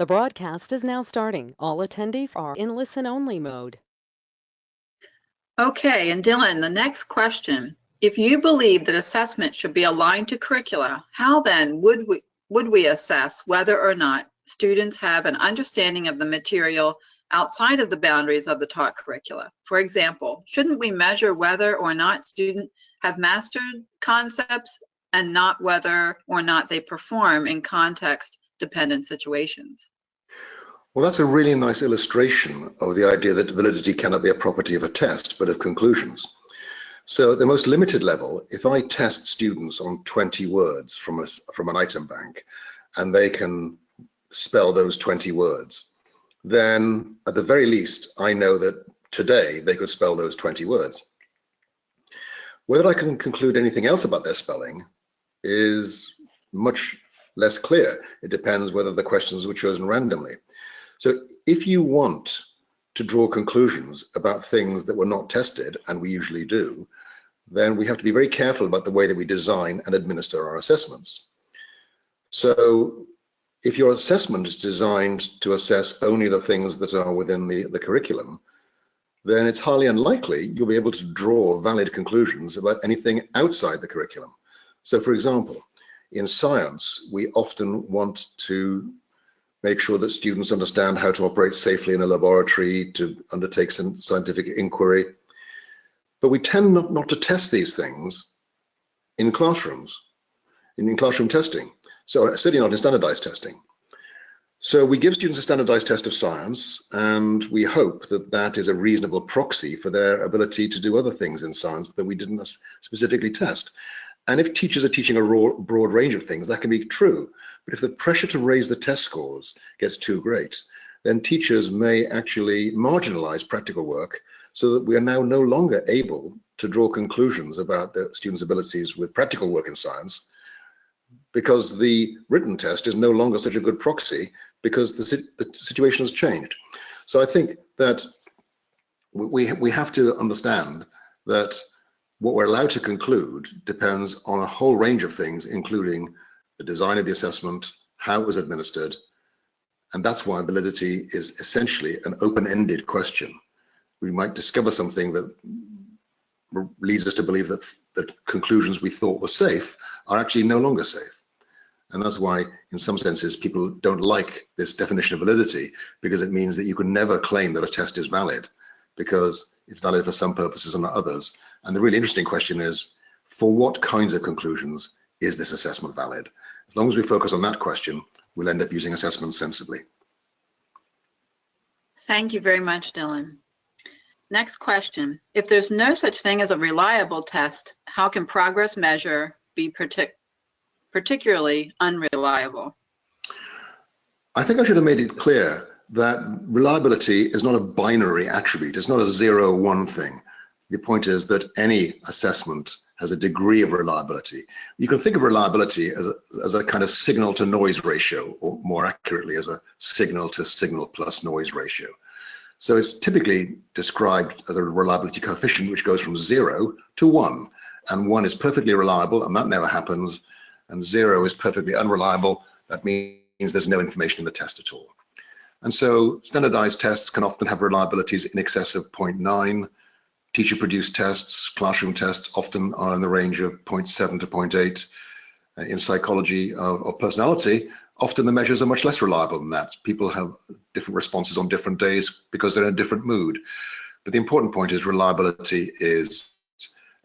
The broadcast is now starting. All attendees are in listen-only mode. Okay, and Dylan, the next question. If you believe that assessment should be aligned to curricula, how then would we assess whether or not students have an understanding of the material outside of the boundaries of the taught curricula? For example, shouldn't we measure whether or not students have mastered concepts and not whether or not they perform in context-dependent situations? Well, that's a really nice illustration of the idea that validity cannot be a property of a test, but of conclusions. So at the most limited level, if I test students on 20 words from an item bank, and they can spell those 20 words, then at the very least, I know that today they could spell those 20 words. Whether I can conclude anything else about their spelling is much less clear. It depends whether the questions were chosen randomly. So if you want to draw conclusions about things that were not tested, and we usually do, then we have to be very careful about the way that we design and administer our assessments. So if your assessment is designed to assess only the things that are within the curriculum, then it's highly unlikely you'll be able to draw valid conclusions about anything outside the curriculum. So for example, in science, we often want to make sure that students understand how to operate safely in a laboratory, to undertake some scientific inquiry. But we tend not to test these things in classrooms, in classroom testing. So certainly not in standardized testing. So we give students a standardized test of science, and we hope that that is a reasonable proxy for their ability to do other things in science that we didn't specifically test. And if teachers are teaching a broad range of things, that can be true. But if the pressure to raise the test scores gets too great, then teachers may actually marginalize practical work so that we are now no longer able to draw conclusions about the students' abilities with practical work in science, because the written test is no longer such a good proxy because the situation has changed. So I think that we have to understand that what we're allowed to conclude depends on a whole range of things, including the design of the assessment, how it was administered, and that's why validity is essentially an open-ended question. We might discover something that leads us to believe that conclusions we thought were safe are actually no longer safe. And that's why, in some senses, people don't like this definition of validity, because it means that you can never claim that a test is valid, because it's valid for some purposes and not others. And the really interesting question is, for what kinds of conclusions is this assessment valid? As long as we focus on that question, we'll end up using assessment sensibly. Thank you very much, Dylan. Next question. If there's no such thing as a reliable test, how can progress measure be particularly unreliable? I think I should have made it clear that reliability is not a binary attribute. It's not a 0-1 thing. The point is that any assessment has a degree of reliability. You can think of reliability as a kind of signal to noise ratio, or more accurately as a signal to signal plus noise ratio. So it's typically described as a reliability coefficient which goes from 0 to 1. And 1 is perfectly reliable, and that never happens. And 0 is perfectly unreliable. That means there's no information in the test at all. And so standardized tests can often have reliabilities in excess of 0.9. Teacher-produced tests, classroom tests, often are in the range of 0.7 to 0.8. In psychology of personality, often the measures are much less reliable than that. People have different responses on different days because they're in a different mood. But the important point is reliability is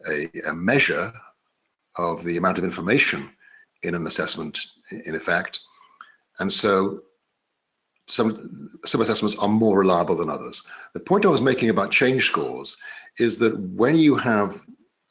a measure of the amount of information in an assessment, in effect. And so some assessments are more reliable than others. The point I was making about change scores is that when you have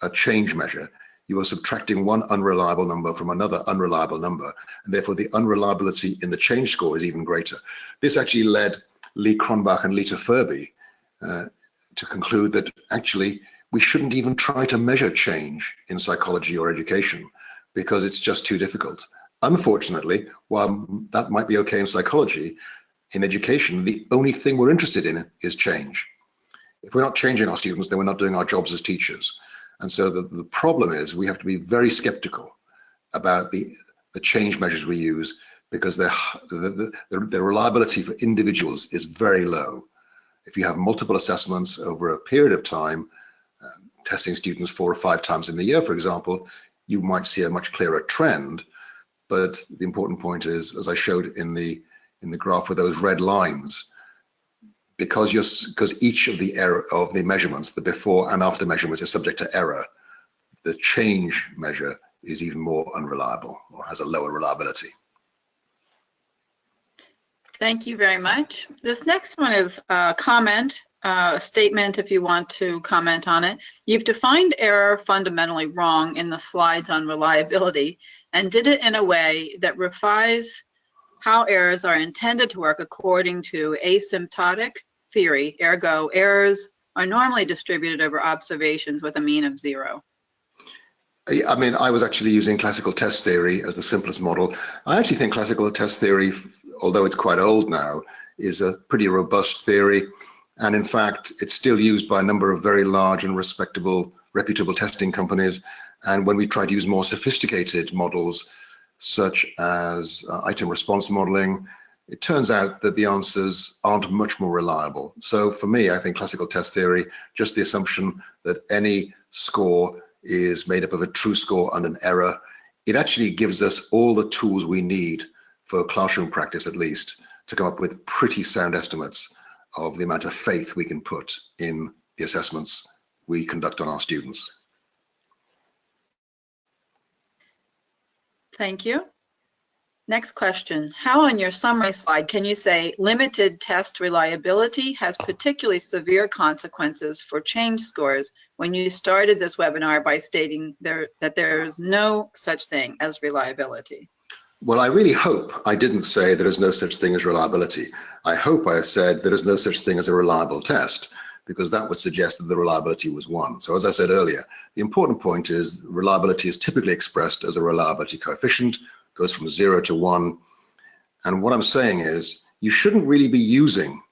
a change measure, you are subtracting one unreliable number from another unreliable number, and therefore the unreliability in the change score is even greater. This actually led Lee Cronbach and Lita Furby to conclude that actually we shouldn't even try to measure change in psychology or education because it's just too difficult. Unfortunately, while that might be okay in psychology, in education, the only thing we're interested in is change. If we're not changing our students, then we're not doing our jobs as teachers. And so the problem is we have to be very skeptical about the change measures we use, because the reliability for individuals is very low. If you have multiple assessments over a period of time, testing students 4 or 5 times in the year, for example, you might see a much clearer trend. But the important point is, as I showed in the graph with those red lines, because each of the measurements, the before and after measurements, is subject to error, the change measure is even more unreliable or has a lower reliability. Thank you very much. This next one is a comment, a statement if you want to comment on it. You've defined error fundamentally wrong in the slides on reliability and did it in a way that refies how errors are intended to work according to asymptotic theory. Ergo, errors are normally distributed over observations with a mean of 0. I mean, I was actually using classical test theory as the simplest model. I actually think classical test theory, although it's quite old now, is a pretty robust theory. And in fact, it's still used by a number of very large and respectable, reputable testing companies. And when we try to use more sophisticated models, such as item response modeling, it turns out that the answers aren't much more reliable. So for me, I think classical test theory, just the assumption that any score is made up of a true score and an error, it actually gives us all the tools we need for classroom practice, at least, to come up with pretty sound estimates of the amount of faith we can put in the assessments we conduct on our students. Thank you. Next question. How on your summary slide can you say limited test reliability has particularly severe consequences for change scores when you started this webinar by stating that there's no such thing as reliability? Well, I really hope I didn't say there is no such thing as reliability. I hope I said there is no such thing as a reliable test, because that would suggest that the reliability was 1. So as I said earlier, the important point is reliability is typically expressed as a reliability coefficient, goes from 0 to 1. And what I'm saying is you shouldn't really be using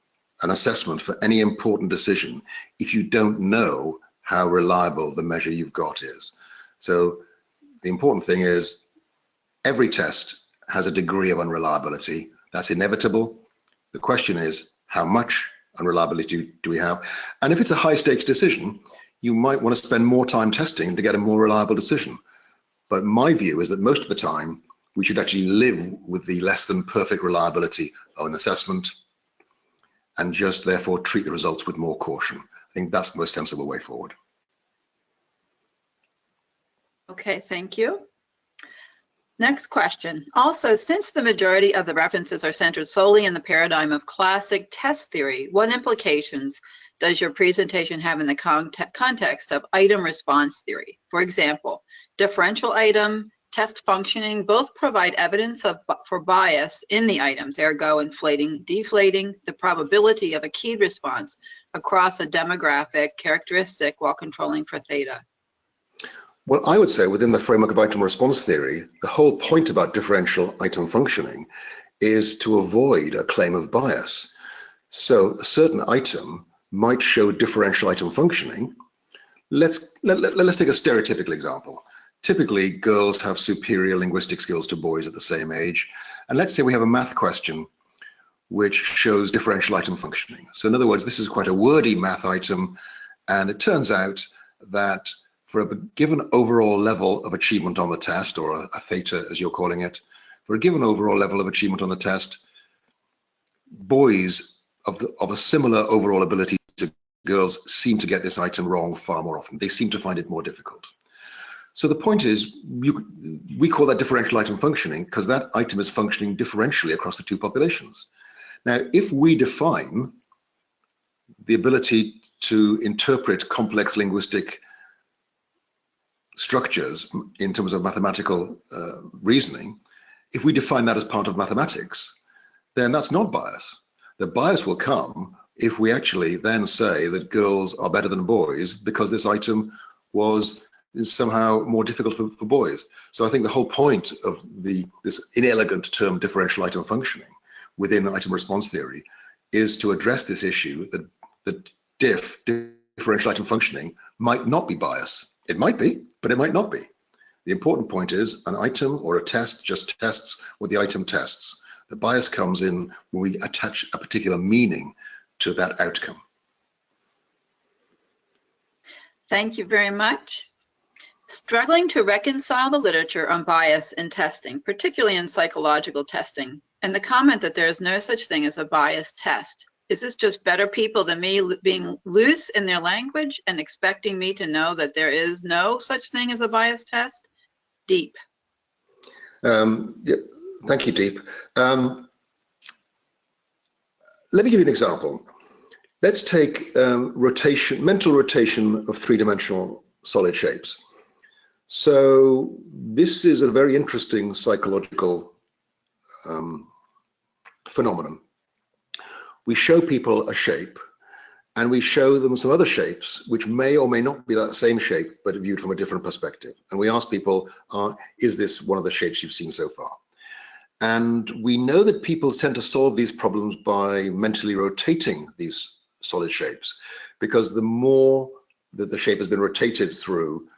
an assessment for any important decision if you don't know how reliable the measure you've got is. So the important thing is every test has a degree of unreliability. That's inevitable. The question is, how much unreliability do we have? And if it's a high stakes decision, you might want to spend more time testing to get a more reliable decision. But my view is that most of the time, we should actually live with the less than perfect reliability of an assessment and just therefore treat the results with more caution. I think that's the most sensible way forward. Okay, thank you. Next question. Also, since the majority of the references are centered solely in the paradigm of classic test theory, what implications does your presentation have in the context of item response theory? For example, differential item, test functioning both provide evidence for bias in the items, ergo inflating, deflating the probability of a keyed response across a demographic characteristic while controlling for theta. Well, I would say within the framework of item response theory, the whole point about differential item functioning is to avoid a claim of bias. So a certain item might show differential item functioning. Let's take a stereotypical example. Typically, girls have superior linguistic skills to boys at the same age. And let's say we have a math question which shows differential item functioning. So in other words, this is quite a wordy math item. And it turns out that for a given overall level of achievement on the test, or a theta as you're calling it, for a given overall level of achievement on the test, boys of a similar overall ability to girls seem to get this item wrong far more often. They seem to find it more difficult. So the point is, we call that differential item functioning because that item is functioning differentially across the two populations. Now, if we define the ability to interpret complex linguistic structures in terms of mathematical reasoning, if we define that as part of mathematics, then that's not bias. The bias will come if we actually then say that girls are better than boys because this item is somehow more difficult for boys. So I think the whole point of this inelegant term differential item functioning within item response theory is to address this issue that differential item functioning might not be bias. It might be, but it might not be. The important point is an item or a test just tests what the item tests. The bias comes in when we attach a particular meaning to that outcome. Thank you very much. Struggling to reconcile the literature on bias in testing, particularly in psychological testing, and the comment that there is no such thing as a bias test. Is this just better people than me being loose in their language and expecting me to know that there is no such thing as a bias test? Deep. Yeah, thank you, Deep. Let me give you an example. Let's take mental rotation of three-dimensional solid shapes. So this is a very interesting psychological phenomenon. We show people a shape and we show them some other shapes which may or may not be that same shape but viewed from a different perspective. And we ask people, is this one of the shapes you've seen so far? And we know that people tend to solve these problems by mentally rotating these solid shapes, because the more that the shape has been rotated through,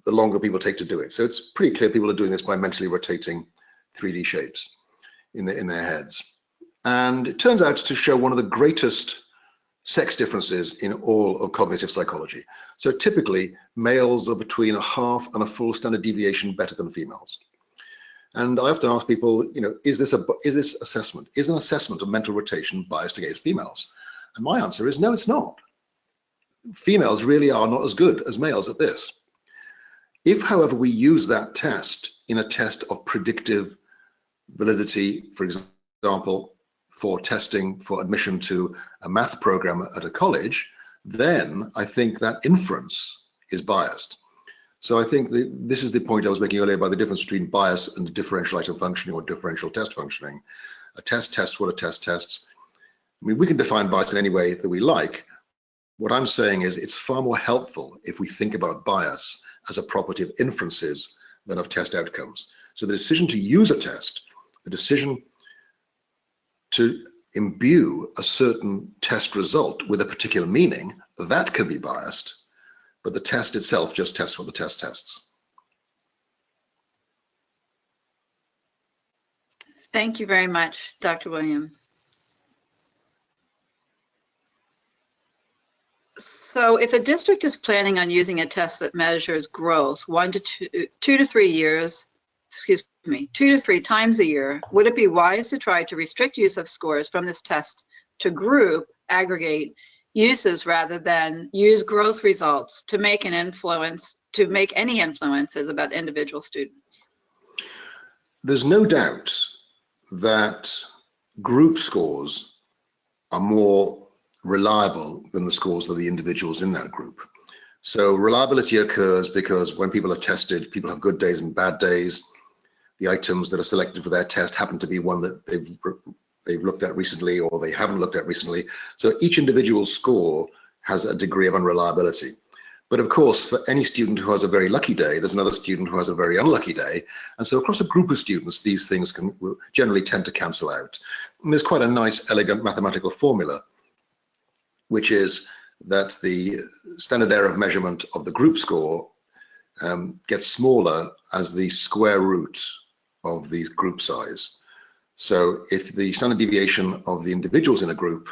the longer people take to do it. So it's pretty clear people are doing this by mentally rotating 3D shapes in their heads. And it turns out to show one of the greatest sex differences in all of cognitive psychology. So typically, males are between a half and a full standard deviation better than females. And I often ask people, is this assessment? Is an assessment of mental rotation biased against females? And my answer is no, it's not. Females really are not as good as males at this. If, however, we use that test in a test of predictive validity, for example, for testing for admission to a math program at a college, then I think that inference is biased. So I think this is the point I was making earlier about the difference between bias and differential item functioning or differential test functioning. A test tests what a test tests. I mean, we can define bias in any way that we like. What I'm saying is it's far more helpful if we think about bias as a property of inferences than of test outcomes. So the decision to use a test, the decision to imbue a certain test result with a particular meaning, that can be biased, but the test itself just tests what the test tests. Thank you very much, Dr. Wiliam. So if a district is planning on using a test that measures growth 2 to 3 years, 2 to 3 times a year, would it be wise to try to restrict use of scores from this test to group aggregate uses rather than use growth results to make any influences about individual students? There's no doubt that group scores are more reliable than the scores of the individuals in that group. So reliability occurs because when people are tested, people have good days and bad days. The items that are selected for their test happen to be one that they've looked at recently or they haven't looked at recently. So each individual score has a degree of unreliability. But of course, for any student who has a very lucky day, there's another student who has a very unlucky day. And so across a group of students, these things will generally tend to cancel out. And there's quite a nice, elegant mathematical formula, which is that the standard error of measurement of the group score gets smaller as the square root of the group size. So if the standard deviation of the individuals in a group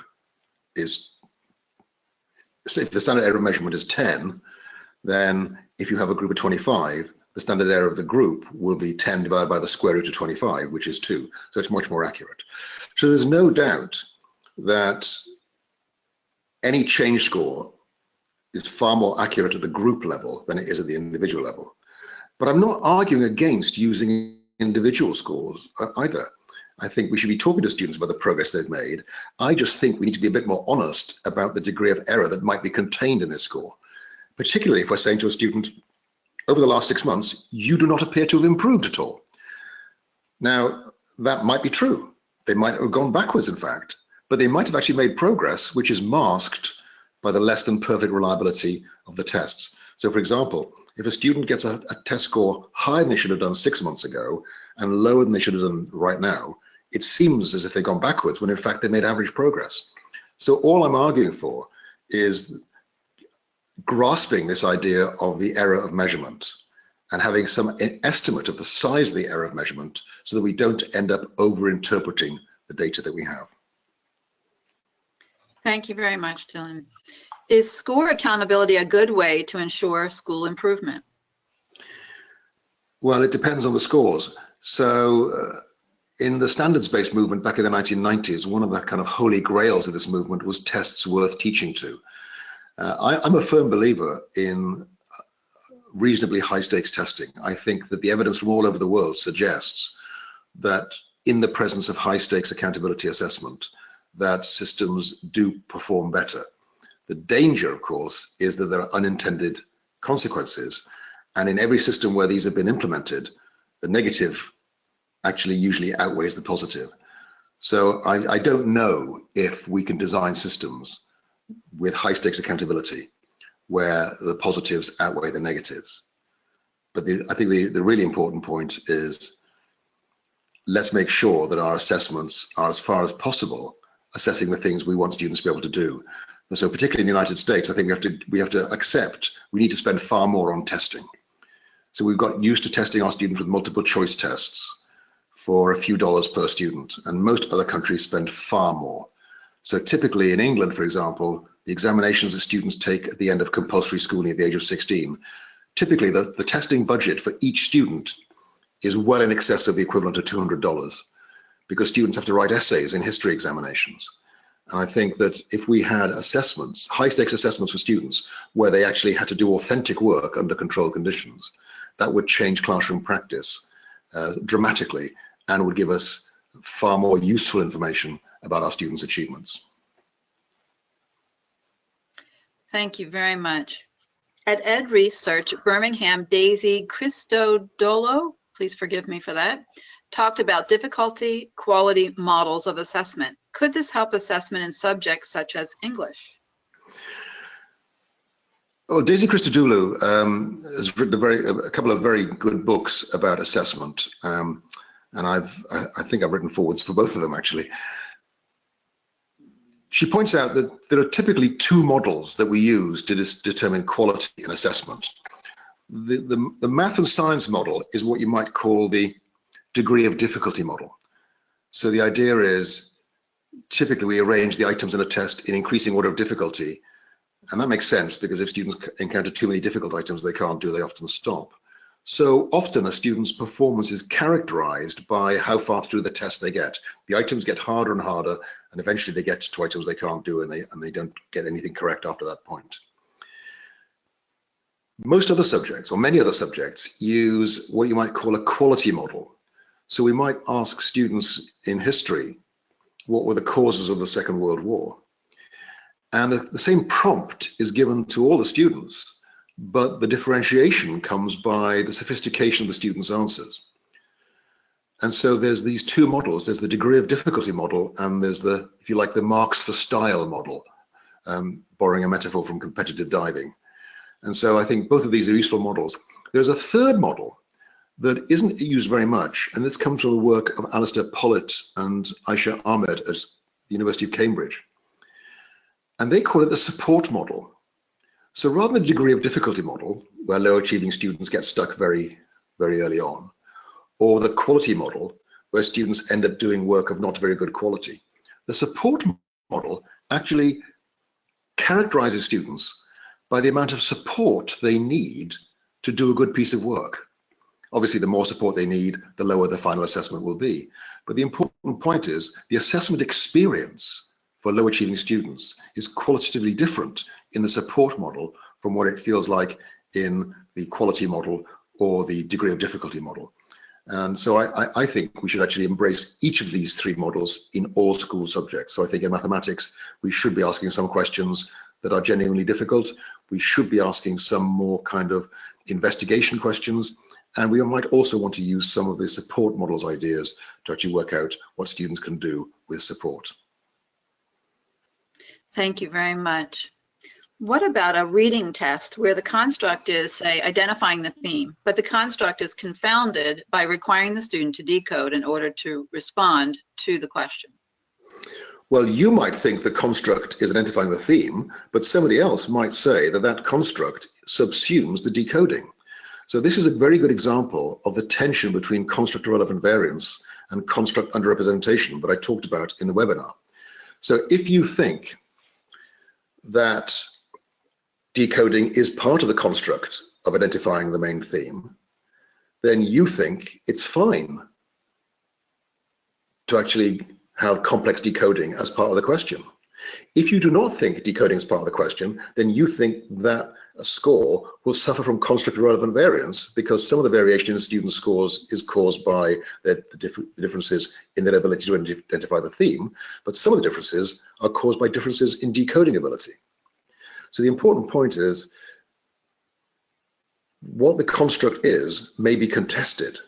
is, say if the standard error of measurement is 10, then if you have a group of 25, the standard error of the group will be 10 divided by the square root of 25, which is 2. So it's much more accurate. So there's no doubt that any change score is far more accurate at the group level than it is at the individual level. But I'm not arguing against using individual scores either. I think we should be talking to students about the progress they've made. I just think we need to be a bit more honest about the degree of error that might be contained in this score, particularly if we're saying to a student, over the last 6 months, you do not appear to have improved at all. Now, that might be true. They might have gone backwards, in fact, but they might have actually made progress, which is masked by the less than perfect reliability of the tests. So for example, if a student gets a test score higher than they should have done 6 months ago and lower than they should have done right now, it seems as if they've gone backwards when in fact they made average progress. So all I'm arguing for is grasping this idea of the error of measurement and having some estimate of the size of the error of measurement so that we don't end up over-interpreting the data that we have. Thank you very much, Dylan. Is score accountability a good way to ensure school improvement? Well, it depends on the scores. So in the standards-based movement back in the 1990s, one of the kind of holy grails of this movement was tests worth teaching to. I'm a firm believer in reasonably high stakes testing. I think that the evidence from all over the world suggests that in the presence of high stakes accountability assessment, that systems do perform better. The danger, of course, is that there are unintended consequences. And in every system where these have been implemented, the negative actually usually outweighs the positive. So I don't know if we can design systems with high stakes accountability where the positives outweigh the negatives. But I think the really important point is, let's make sure that our assessments are, as far as possible, assessing the things we want students to be able to do. And so particularly in the United States, I think we have to accept we need to spend far more on testing. So we've got used to testing our students with multiple choice tests for a few dollars per student, and most other countries spend far more. So typically in England, for example, the examinations that students take at the end of compulsory schooling at the age of 16, typically the testing budget for each student is well in excess of the equivalent of $200, because students have to write essays in history examinations. And I think that if we had assessments, high stakes assessments for students, where they actually had to do authentic work under controlled conditions, that would change classroom practice dramatically and would give us far more useful information about our students' achievements. Thank you very much. At Ed Research, Birmingham Daisy Christodolo, please forgive me for that, talked about difficulty quality models of assessment. Could this help assessment in subjects such as English? Oh, Daisy Christodoulou has written a couple of very good books about assessment, and I think I've written forwards for both of them actually. She points out that there are typically two models that we use to determine quality in assessment. The math and science model is what you might call the degree of difficulty model. So the idea is, typically we arrange the items in a test in increasing order of difficulty. And that makes sense, because if students encounter too many difficult items they can't do, they often stop. So often a student's performance is characterized by how far through the test they get. The items get harder and harder, and eventually they get to items they can't do, and they don't get anything correct after that point. Most other subjects, or many other subjects, use what you might call a quality model. So we might ask students in history, what were the causes of the Second World War? And the same prompt is given to all the students, but the differentiation comes by the sophistication of the students' answers. And so there's these two models. There's the degree of difficulty model, and there's the, if you like, the marks for style model, borrowing a metaphor from competitive diving. And so I think both of these are useful models. There's a third model that isn't used very much, and this comes from the work of Alistair Pollitt and Aisha Ahmed at the University of Cambridge. And they call it the support model. So rather than the degree of difficulty model, where low achieving students get stuck very, very early on, or the quality model, where students end up doing work of not very good quality, the support model actually characterizes students by the amount of support they need to do a good piece of work. Obviously, the more support they need, the lower the final assessment will be. But the important point is the assessment experience for low achieving students is qualitatively different in the support model from what it feels like in the quality model or the degree of difficulty model. And so I think we should actually embrace each of these three models in all school subjects. So I think in mathematics, we should be asking some questions that are genuinely difficult. We should be asking some more kind of investigation questions. And we might also want to use some of the support models ideas to actually work out what students can do with support. Thank you very much. What about a reading test where the construct is, say, identifying the theme, but the construct is confounded by requiring the student to decode in order to respond to the question? Well, you might think the construct is identifying the theme, but somebody else might say that that construct subsumes the decoding. So this is a very good example of the tension between construct relevant variance and construct underrepresentation that I talked about in the webinar. So if you think that decoding is part of the construct of identifying the main theme, then you think it's fine to actually have complex decoding as part of the question. If you do not think decoding is part of the question, then you think that a score will suffer from construct relevant variance because some of the variation in student scores is caused by the differences in their ability to identify the theme, but some of the differences are caused by differences in decoding ability. So the important point is what the construct is may be contested.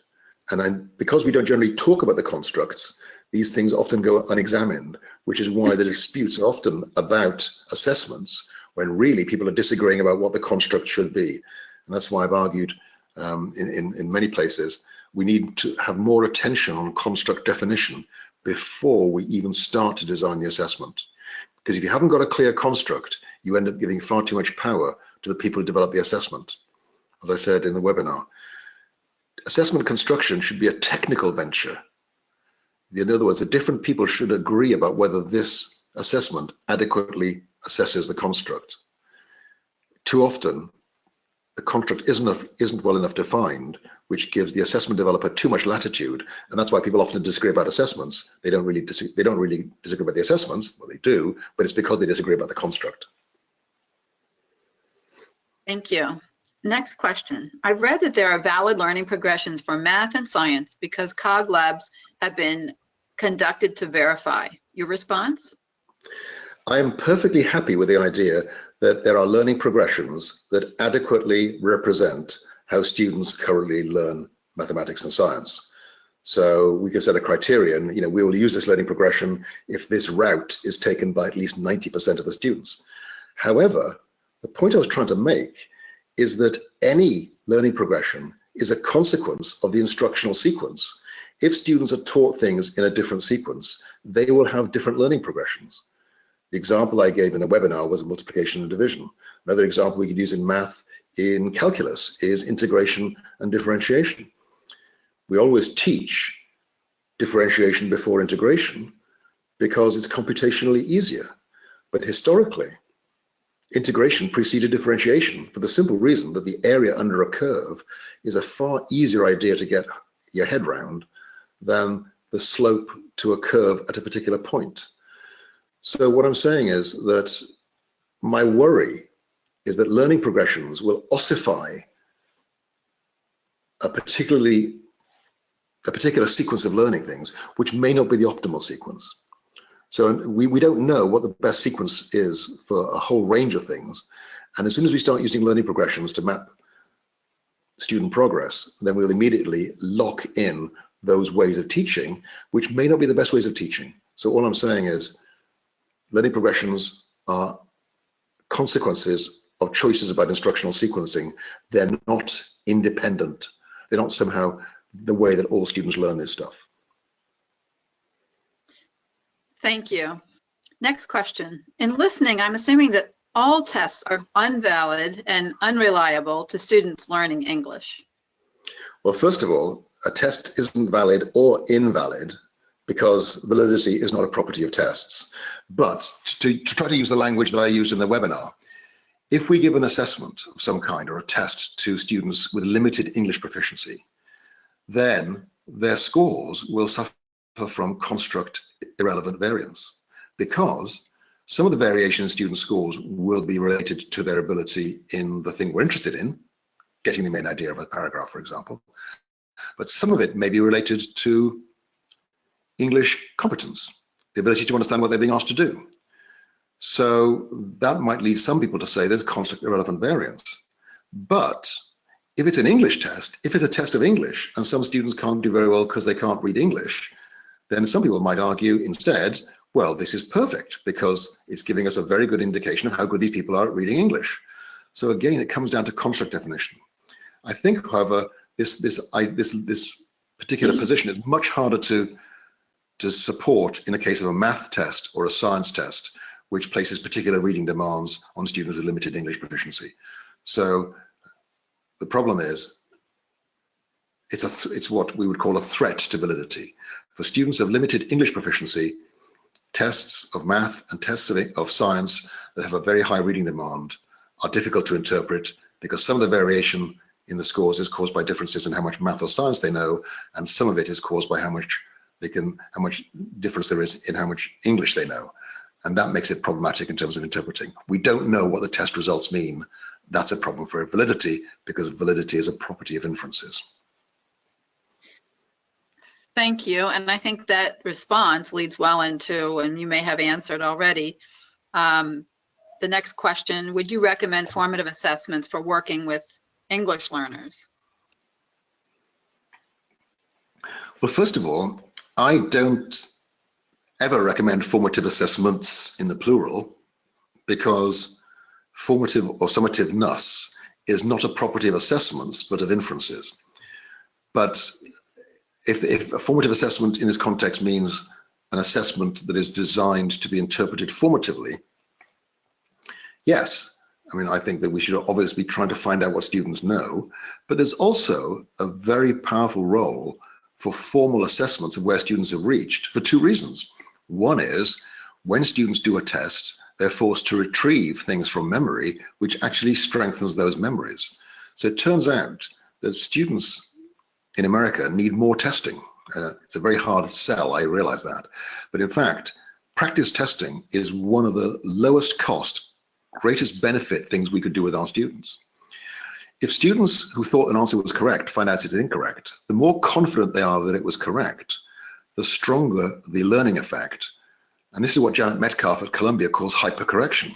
And because we don't generally talk about the constructs, these things often go unexamined, which is why the disputes are often about assessments when really people are disagreeing about what the construct should be. And that's why I've argued in many places, we need to have more attention on construct definition before we even start to design the assessment. Because if you haven't got a clear construct, you end up giving far too much power to the people who develop the assessment. As I said in the webinar, assessment construction should be a technical venture. In other words, the different people should agree about whether this assessment adequately assesses the construct. Too often, the construct isn't well enough defined, which gives the assessment developer too much latitude, and that's why people often disagree about assessments. They don't really disagree about the assessments. Well, they do, but it's because they disagree about the construct. Thank you. Next question. I've read that there are valid learning progressions for math and science because COG labs have been conducted to verify. Your response? I am perfectly happy with the idea that there are learning progressions that adequately represent how students currently learn mathematics and science. So we can set a criterion, we will use this learning progression if this route is taken by at least 90% of the students. However, the point I was trying to make is that any learning progression is a consequence of the instructional sequence. If students are taught things in a different sequence, they will have different learning progressions. The example I gave in the webinar was multiplication and division. Another example we could use in math, in calculus, is integration and differentiation. We always teach differentiation before integration because it's computationally easier. But historically, integration preceded differentiation for the simple reason that the area under a curve is a far easier idea to get your head round than the slope to a curve at a particular point. So what I'm saying is that my worry is that learning progressions will ossify a particular sequence of learning things, which may not be the optimal sequence. So we don't know what the best sequence is for a whole range of things. And as soon as we start using learning progressions to map student progress, then we'll immediately lock in those ways of teaching, which may not be the best ways of teaching. So all I'm saying is learning progressions are consequences of choices about instructional sequencing. They're not independent. They're not somehow the way that all students learn this stuff. Thank you. Next question. In listening, I'm assuming that all tests are invalid and unreliable to students learning English. Well, first of all, a test isn't valid or invalid because validity is not a property of tests. But to try to use the language that I used in the webinar, if we give an assessment of some kind or a test to students with limited English proficiency, then their scores will suffer from construct irrelevant variance because some of the variation in student scores will be related to their ability in the thing we're interested in, getting the main idea of a paragraph, for example. But some of it may be related to English competence, the ability to understand what they're being asked to do. So that might lead some people to say there's construct irrelevant variance. But if it's an English test, if it's a test of English and some students can't do very well because they can't read English, then some people might argue instead, well, this is perfect because it's giving us a very good indication of how good these people are at reading English. So again, it comes down to construct definition. I think, however, this particular position is much harder to support in the case of a math test or a science test, which places particular reading demands on students with limited English proficiency. So the problem is it's what we would call a threat to validity. For students of limited English proficiency, tests of math and tests of science that have a very high reading demand are difficult to interpret because some of the variation in the scores is caused by differences in how much math or science they know, and some of it is caused by how much difference there is in how much English they know. And that makes it problematic in terms of interpreting. We don't know what the test results mean. That's a problem for validity, because validity is a property of inferences. Thank you. And I think that response leads well into, and you may have answered already, the next question: would you recommend formative assessments for working with English learners? Well, first of all, I don't ever recommend formative assessments in the plural, because formative or summativeness is not a property of assessments, but of inferences. But if a formative assessment in this context means an assessment that is designed to be interpreted formatively, yes. I mean, I think that we should obviously be trying to find out what students know, but there's also a very powerful role for formal assessments of where students have reached for two reasons. One is, when students do a test, they're forced to retrieve things from memory, which actually strengthens those memories. So it turns out that students in America need more testing. It's a very hard sell, I realize that. But in fact, practice testing is one of the lowest cost, greatest benefit things we could do with our students. If students who thought an answer was correct find out it's incorrect, the more confident they are that it was correct, the stronger the learning effect. And this is what Janet Metcalf at Columbia calls hypercorrection.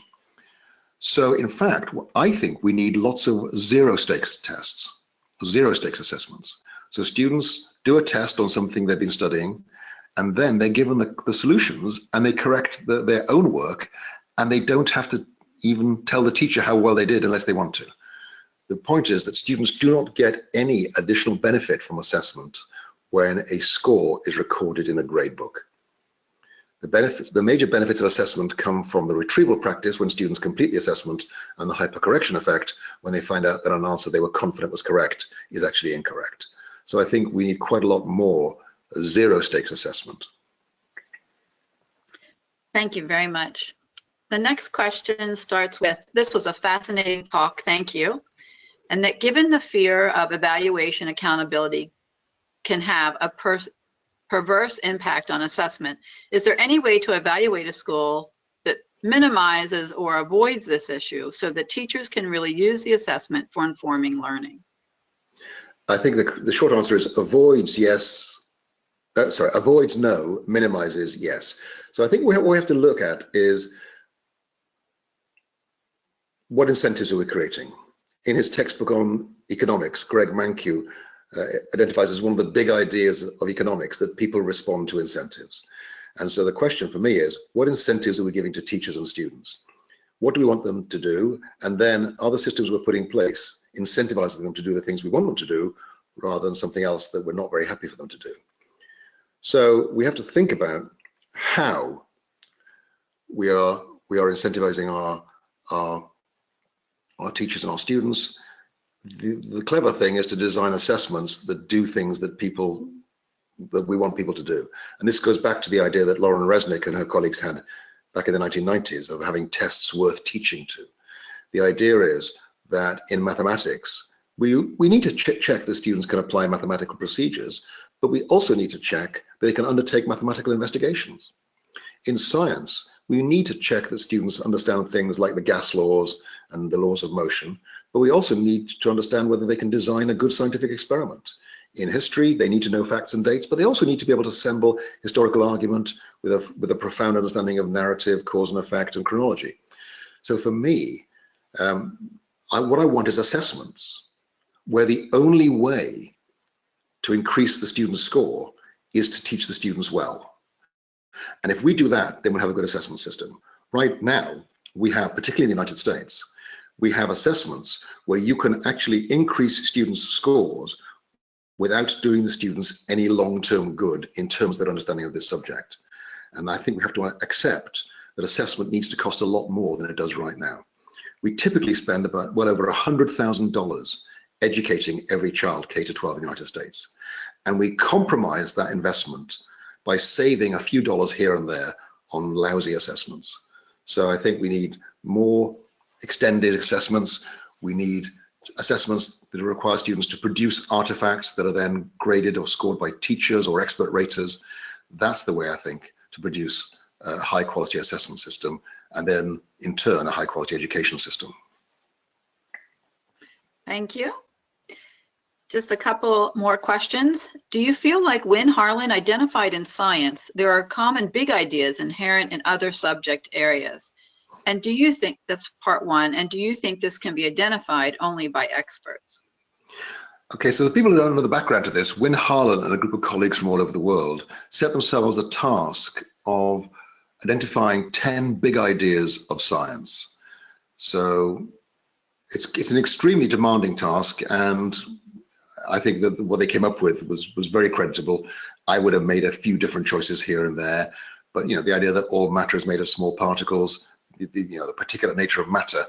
So in fact, I think we need lots of zero stakes tests, zero stakes assessments. So students do a test on something they've been studying, and then they're given the solutions, and they correct their own work, and they don't have to even tell the teacher how well they did unless they want to. The point is that students do not get any additional benefit from assessment when a score is recorded in a gradebook. The major benefits of assessment come from the retrieval practice when students complete the assessment, and the hypercorrection effect when they find out that an answer they were confident was correct is actually incorrect. So I think we need quite a lot more zero stakes assessment. Thank you very much. The next question starts with, this was a fascinating talk, thank you. And that given the fear of evaluation accountability can have a perverse impact on assessment, is there any way to evaluate a school that minimizes or avoids this issue so that teachers can really use the assessment for informing learning? I think the short answer is avoids yes, avoids no, minimizes yes. So I think what we have to look at is, what incentives are we creating? In his textbook on economics, Greg Mankiw identifies as one of the big ideas of economics that people respond to incentives. And so the question for me is, what incentives are we giving to teachers and students? What do we want them to do? And then are the systems we're putting in place incentivizing them to do the things we want them to do, rather than something else that we're not very happy for them to do? So we have to think about how we are incentivizing our teachers and our students. The clever thing is to design assessments that do things that we want people to do. And this goes back to the idea that Lauren Resnick and her colleagues had back in the 1990s of having tests worth teaching to. The idea is that in mathematics, we need to check that students can apply mathematical procedures, but we also need to check that they can undertake mathematical investigations. In science, we need to check that students understand things like the gas laws and the laws of motion, but we also need to understand whether they can design a good scientific experiment. In history, they need to know facts and dates, but they also need to be able to assemble historical argument with a profound understanding of narrative, cause and effect, and chronology. So for me, what I want is assessments where the only way to increase the student's score is to teach the students well. And if we do that, then we'll have a good assessment system. Right now, we have, particularly in the United States, we have assessments where you can actually increase students' scores without doing the students any long-term good in terms of their understanding of this subject. And I think we have to accept that assessment needs to cost a lot more than it does right now. We typically spend about well over $100,000 educating every child K to 12 in the United States. And we compromise that investment by saving a few dollars here and there on lousy assessments. So I think we need more extended assessments. We need assessments that require students to produce artifacts that are then graded or scored by teachers or expert raters. That's the way, I think, to produce a high quality assessment system, and then in turn a high quality education system. Thank you. Just a couple more questions. Do you feel like when Harlan identified in science, there are common big ideas inherent in other subject areas? And do you think, that's part one, and do you think this can be identified only by experts? Okay, so the people who don't know the background to this, Win Harlan and a group of colleagues from all over the world set themselves the task of identifying 10 big ideas of science. So it's an extremely demanding task, and I think that what they came up with was very creditable. I would have made a few different choices here and there, but the idea that all matter is made of small particles, the particular nature of matter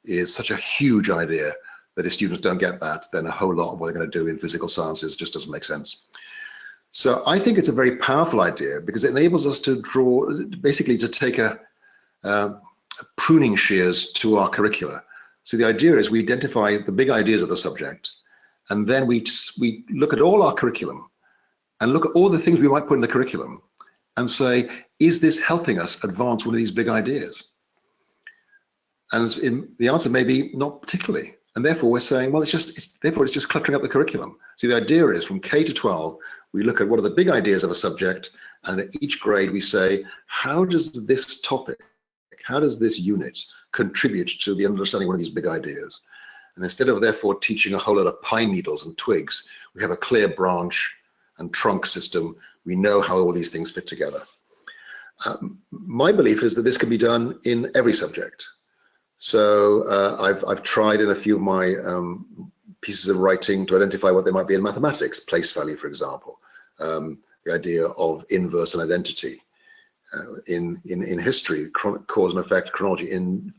is such a huge idea that if students don't get that, then a whole lot of what they're going to do in physical sciences just doesn't make sense. So I think it's a very powerful idea because it enables us to draw, basically to take a pruning shears to our curricula. So the idea is we identify the big ideas of the subject, and then we look at all our curriculum and look at all the things we might put in the curriculum and say, is this helping us advance one of these big ideas? And the answer may be not particularly. And therefore we're saying, well, it's just cluttering up the curriculum. So the idea is from K to 12, we look at what are the big ideas of a subject, and at each grade we say, how does this topic, how does this unit contribute to the understanding of one of these big ideas? And instead of therefore teaching a whole lot of pine needles and twigs, we have a clear branch and trunk system. We know how all these things fit together. My belief is that this can be done in every subject. So I've tried in a few of my pieces of writing to identify what they might be in mathematics, place value, for example, the idea of inverse and identity, in history, cause and effect, chronology, in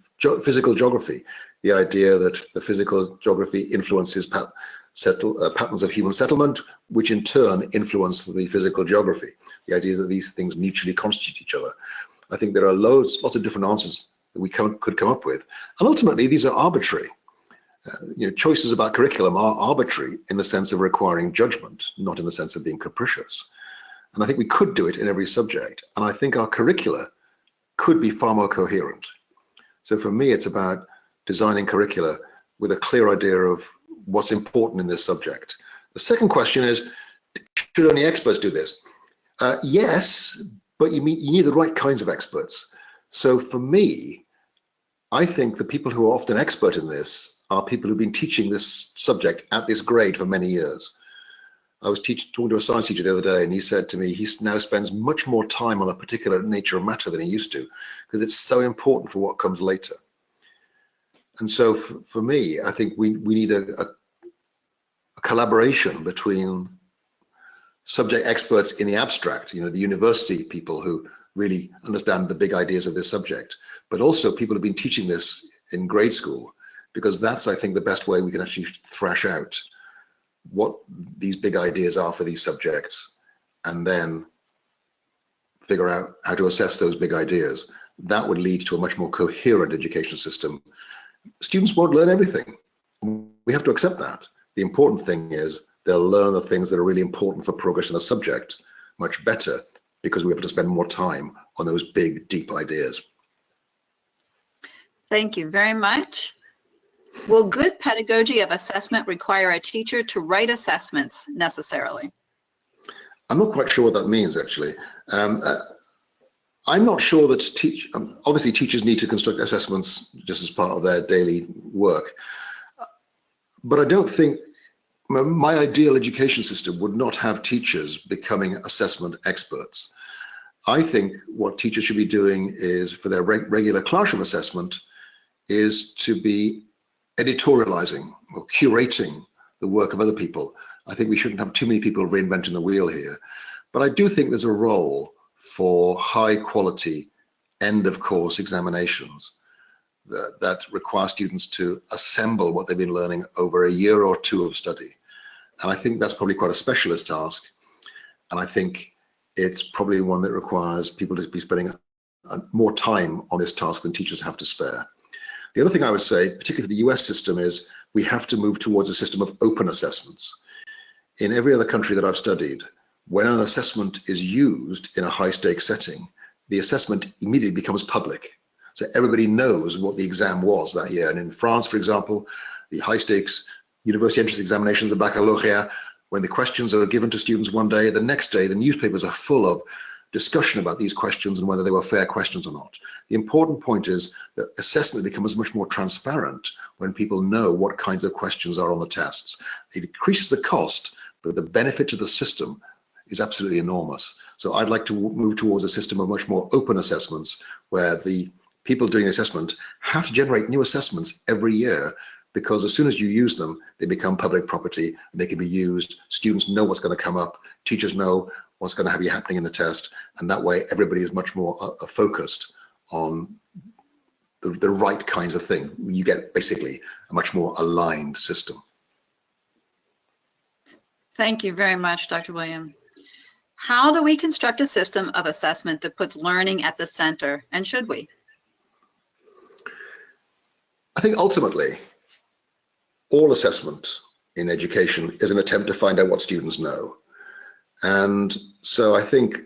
physical geography, the idea that the physical geography influences patterns of human settlement, which in turn influence the physical geography, the idea that these things mutually constitute each other. I think there are lots of different answers that we could come up with, and ultimately these are arbitrary. Choices about curriculum are arbitrary in the sense of requiring judgment, not in the sense of being capricious. And I think we could do it in every subject, and I think our curricula could be far more coherent. So for me, it's about designing curricula with a clear idea of what's important in this subject. The second question is, should only experts do this? Yes, but you need the right kinds of experts. So for me, I think the people who are often expert in this are people who've been teaching this subject at this grade for many years. I was talking to a science teacher the other day, and he said to me he now spends much more time on a particular nature of matter than he used to, because it's so important for what comes later. And so for me, I think we need a collaboration between subject experts in the abstract, the university people who really understand the big ideas of this subject, but also people who've been teaching this in grade school, because that's, I think, the best way we can actually thrash out what these big ideas are for these subjects, and then figure out how to assess those big ideas. That would lead to a much more coherent education system. Students won't learn everything. We have to accept that. The important thing is they'll learn the things that are really important for progress in a subject much better, because we have to spend more time on those big, deep ideas. Thank you very much. Will good pedagogy of assessment require a teacher to write assessments necessarily? I'm not quite sure what that means, actually. I'm not sure that obviously teachers need to construct assessments just as part of their daily work, but I don't think my ideal education system would not have teachers becoming assessment experts. I think what teachers should be doing is, for their regular classroom assessment, is to be editorializing or curating the work of other people. I think we shouldn't have too many people reinventing the wheel here. But I do think there's a role for high quality end of course examinations. that require students to assemble what they've been learning over a year or two of study. And I think that's probably quite a specialist task. And I think it's probably one that requires people to be spending more time on this task than teachers have to spare. The other thing I would say, particularly for the US system, is we have to move towards a system of open assessments. In every other country that I've studied, when an assessment is used in a high-stakes setting, the assessment immediately becomes public. So everybody knows what the exam was that year. And in France, for example, the high-stakes university entrance examinations, the baccalaureate, when the questions are given to students one day, the next day the newspapers are full of discussion about these questions and whether they were fair questions or not. The important point is that assessment becomes much more transparent when people know what kinds of questions are on the tests. It increases the cost, but the benefit to the system is absolutely enormous. So I'd like to move towards a system of much more open assessments where the people doing the assessment have to generate new assessments every year, because as soon as you use them, they become public property and they can be used. Students know what's going to come up, teachers know what's going to be happening in the test, and that way everybody is much more focused on the right kinds of thing. You get basically a much more aligned system. Thank you very much, Dr. Wiliam. How do we construct a system of assessment that puts learning at the center, and should we? I think ultimately, all assessment in education is an attempt to find out what students know. And so I think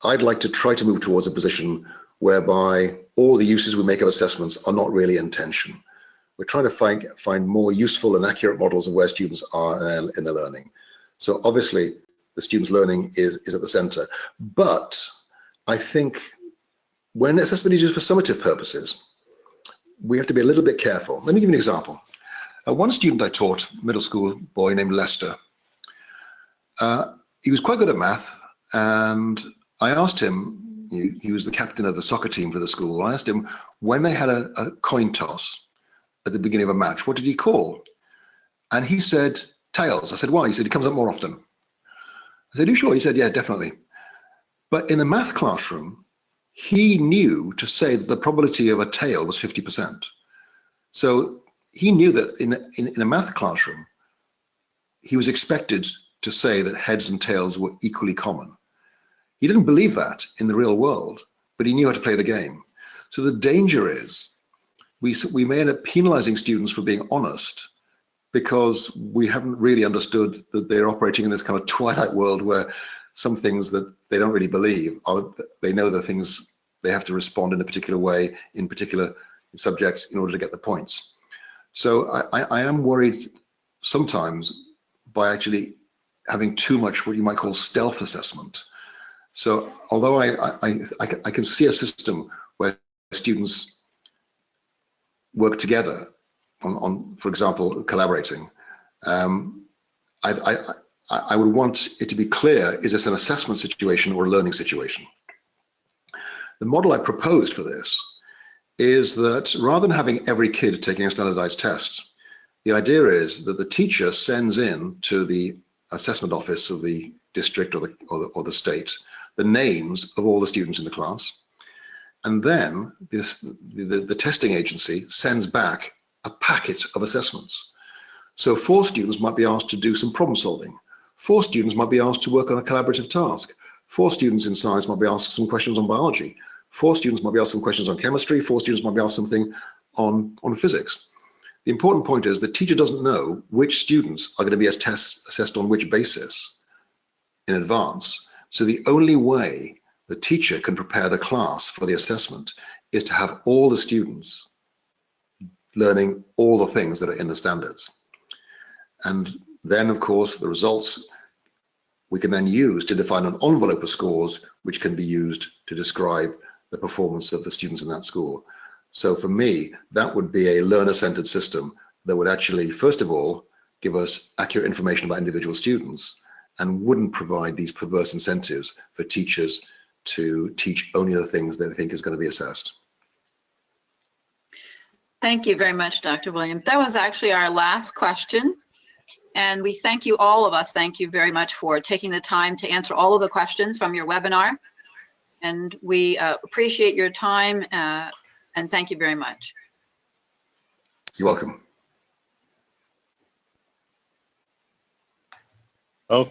I'd like to try to move towards a position whereby all the uses we make of assessments are not really in tension. We're trying to find more useful and accurate models of where students are in their learning. So obviously the student's learning is at the center, but I think when assessment is used for summative purposes, we have to be a little bit careful. Let me give you an example. One student I taught, middle school boy named Lester, he was quite good at math, and I asked him, he was the captain of the soccer team for the school, I asked him when they had a coin toss at the beginning of a match, what did he call? And he said, tails. I said, why? He said, it comes up more often. I said, are you sure? He said, yeah, definitely. But in the math classroom, he knew to say that the probability of a tail was 50%. So he knew that in a math classroom, he was expected to say that heads and tails were equally common. He didn't believe that in the real world, but he knew how to play the game. So the danger is we may end up penalizing students for being honest because we haven't really understood that they're operating in this kind of twilight world where some things that they don't really believe, they know the things they have to respond in a particular way in particular subjects in order to get the points. So I am worried sometimes by actually having too much what you might call stealth assessment. So although I can see a system where students work together on for example, collaborating, I would want it to be clear, is this an assessment situation or a learning situation? The model I proposed for this is that rather than having every kid taking a standardized test, the idea is that the teacher sends in to the assessment office of the district or the state the names of all the students in the class, and then the testing agency sends back a packet of assessments. So 4 students might be asked to do some problem solving. 4 students might be asked to work on a collaborative task. 4 students in science might be asked some questions on biology. 4 students might be asked some questions on chemistry. 4 students might be asked something on physics. The important point is the teacher doesn't know which students are going to be assessed on which basis in advance. So the only way the teacher can prepare the class for the assessment is to have all the students learning all the things that are in the standards. And then, of course, the results we can then use to define an envelope of scores, which can be used to describe the performance of the students in that school. So for me, that would be a learner-centered system that would actually, first of all, give us accurate information about individual students and wouldn't provide these perverse incentives for teachers to teach only the things they think is going to be assessed. Thank you very much, Dr. Wiliam. That was actually our last question. And we thank you, all of us, thank you very much for taking the time to answer all of the questions from your webinar. And we appreciate your time and thank you very much. You're welcome.